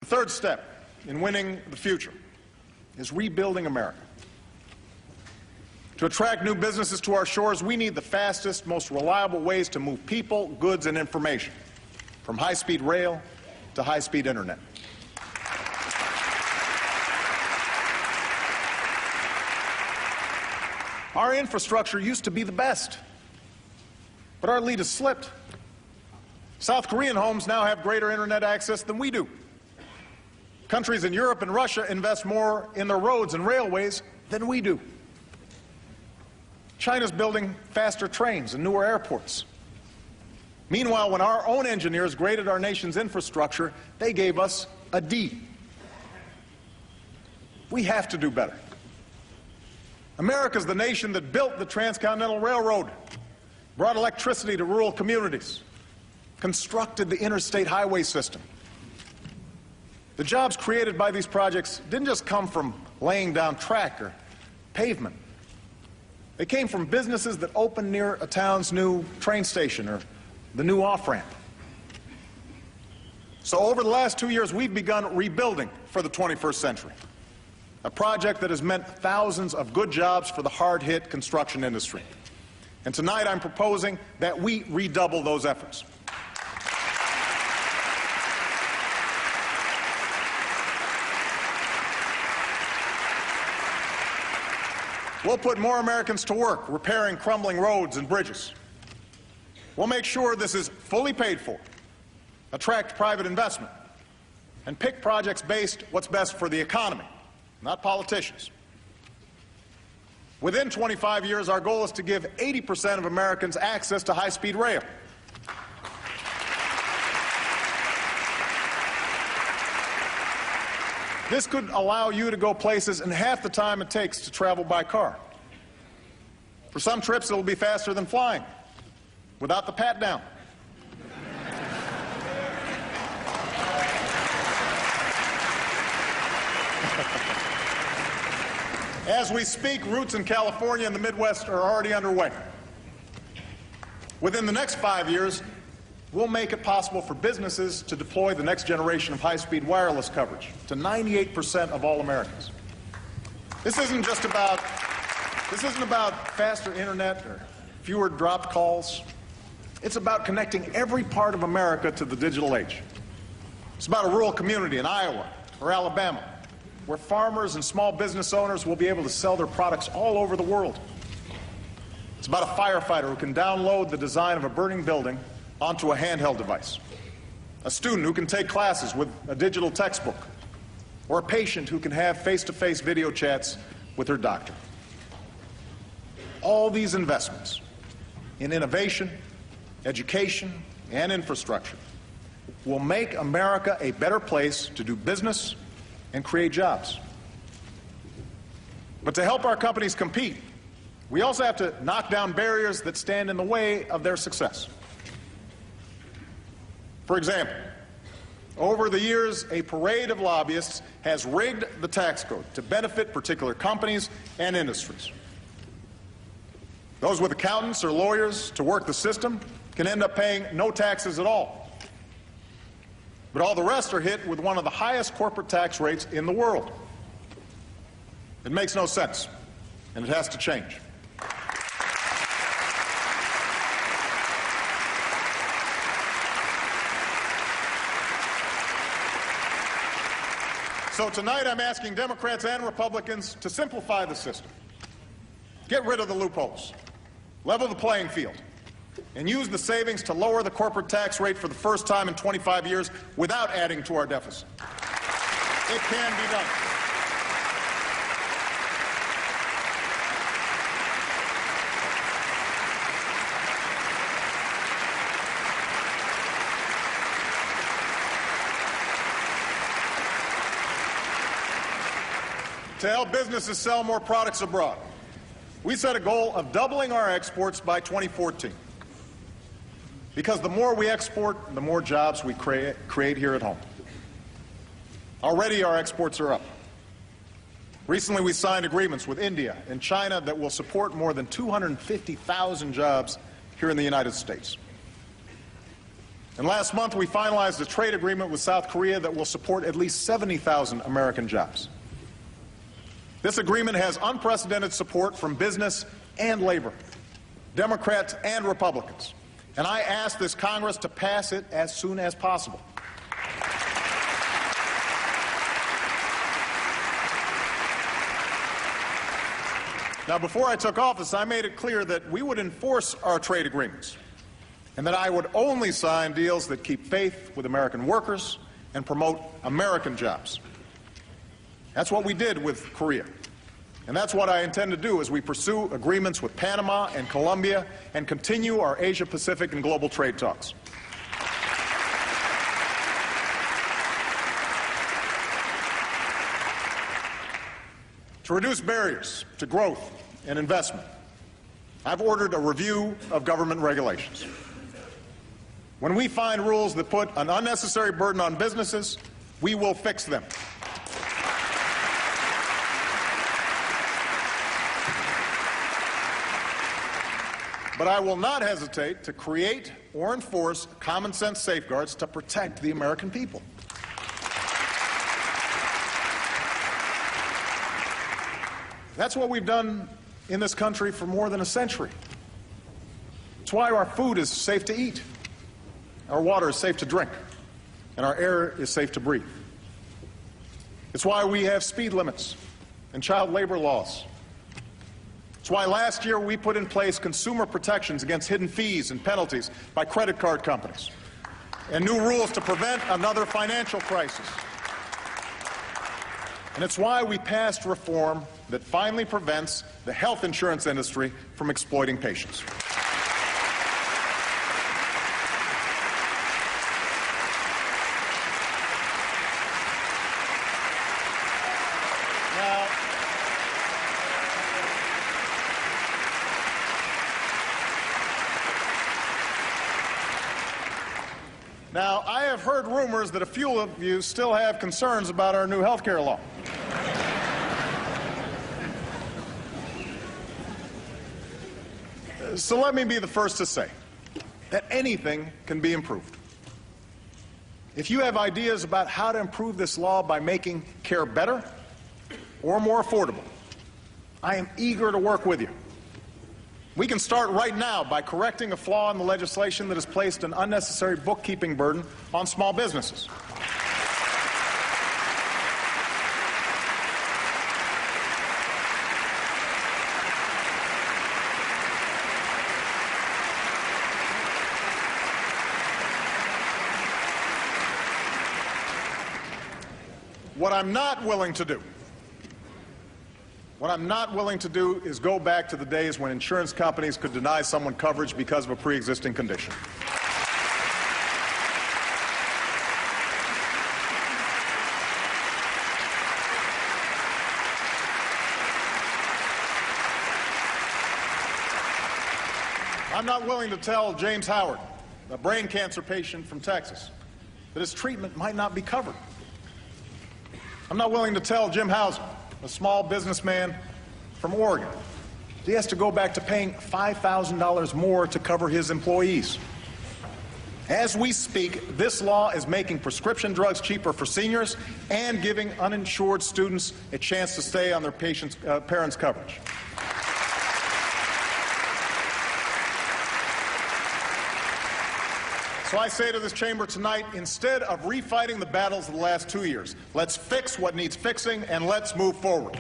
The third step in winning the future is rebuilding America. To attract new businesses to our shores, we need the fastest, most reliable ways to move people, goods, and information, from high-speed rail to high-speed internet. Our infrastructure used to be the best, but our lead has slipped. South Korean homes now have greater internet access than we do. Countries in Europe and Russia invest more in their roads and railways than we do. China's building faster trains and newer airports. Meanwhile, when our own engineers graded our nation's infrastructure, they gave us a D. We have to do better. America's the nation that built the Transcontinental Railroad, brought electricity to rural communities, constructed the interstate highway system. The jobs created by these projects didn't just come from laying down track or pavement. They came from businesses that opened near a town's new train station or the new off-ramp. So over the last 2 years, we've begun rebuilding for the 21st century, a project that has meant thousands of good jobs for the hard-hit construction industry. And tonight I'm proposing that we redouble those efforts. We'll put more Americans to work repairing crumbling roads and bridges. We'll make sure this is fully paid for, attract private investment, and pick projects based what's best for the economy, not politicians. Within 25 years, our goal is to give 80% of Americans access to high-speed rail. This could allow you to go places in half the time it takes to travel by car. For some trips, it'll be faster than flying, without the pat-down. As we speak, routes in California and the Midwest are already underway. Within the next 5 years, we'll make it possible for businesses to deploy the next generation of high-speed wireless coverage to 98% of all Americans. This isn't about faster internet or fewer dropped calls. It's about connecting every part of America to the digital age. It's about a rural community in Iowa or Alabama where farmers and small business owners will be able to sell their products all over the world. It's about a firefighter who can download the design of a burning building onto a handheld device, a student who can take classes with a digital textbook, or a patient who can have face-to-face video chats with her doctor. All these investments in innovation, education, and infrastructure will make America a better place to do business and create jobs. But to help our companies compete, we also have to knock down barriers that stand in the way of their success. For example, over the years, a parade of lobbyists has rigged the tax code to benefit particular companies and industries. Those with accountants or lawyers to work the system can end up paying no taxes at all. But all the rest are hit with one of the highest corporate tax rates in the world. It makes no sense, and it has to change. So tonight I'm asking Democrats and Republicans to simplify the system, get rid of the loopholes, level the playing field, and use the savings to lower the corporate tax rate for the first time in 25 years without adding to our deficit. It can be done. To help businesses sell more products abroad, we set a goal of doubling our exports by 2014. Because the more we export, the more jobs we create here at home. Already our exports are up. Recently we signed agreements with India and China that will support more than 250,000 jobs here in the United States. And last month, we finalized a trade agreement with South Korea that will support at least 70,000 American jobs. This agreement has unprecedented support from business and labor, Democrats and Republicans. And I ask this Congress to pass it as soon as possible. Now, before I took office, I made it clear that we would enforce our trade agreements and that I would only sign deals that keep faith with American workers and promote American jobs. That's what we did with Korea. And that's what I intend to do as we pursue agreements with Panama and Colombia and continue our Asia-Pacific and global trade talks. To reduce barriers to growth and investment, I've ordered a review of government regulations. When we find rules that put an unnecessary burden on businesses, we will fix them. But I will not hesitate to create or enforce common sense safeguards to protect the American people. That's what we've done in this country for more than a century. It's why our food is safe to eat, our water is safe to drink, and our air is safe to breathe. It's why we have speed limits and child labor laws. It's why last year we put in place consumer protections against hidden fees and penalties by credit card companies, and new rules to prevent another financial crisis. And it's why we passed reform that finally prevents the health insurance industry from exploiting patients. Now, I have heard rumors that a few of you still have concerns about our new health care law. So let me be the first to say that anything can be improved. If you have ideas about how to improve this law by making care better or more affordable, I am eager to work with you. We can start right now by correcting a flaw in the legislation that has placed an unnecessary bookkeeping burden on small businesses. What I'm not willing to do is go back to the days when insurance companies could deny someone coverage because of a pre-existing condition. I'm not willing to tell James Howard, a brain cancer patient from Texas, that his treatment might not be covered. I'm not willing to tell Jim Hauser, a small businessman from Oregon, he has to go back to paying $5,000 more to cover his employees. As we speak, this law is making prescription drugs cheaper for seniors and giving uninsured students a chance to stay on their parents' coverage. So I say to this chamber tonight, instead of refighting the battles of the last 2 years, let's fix what needs fixing and let's move forward.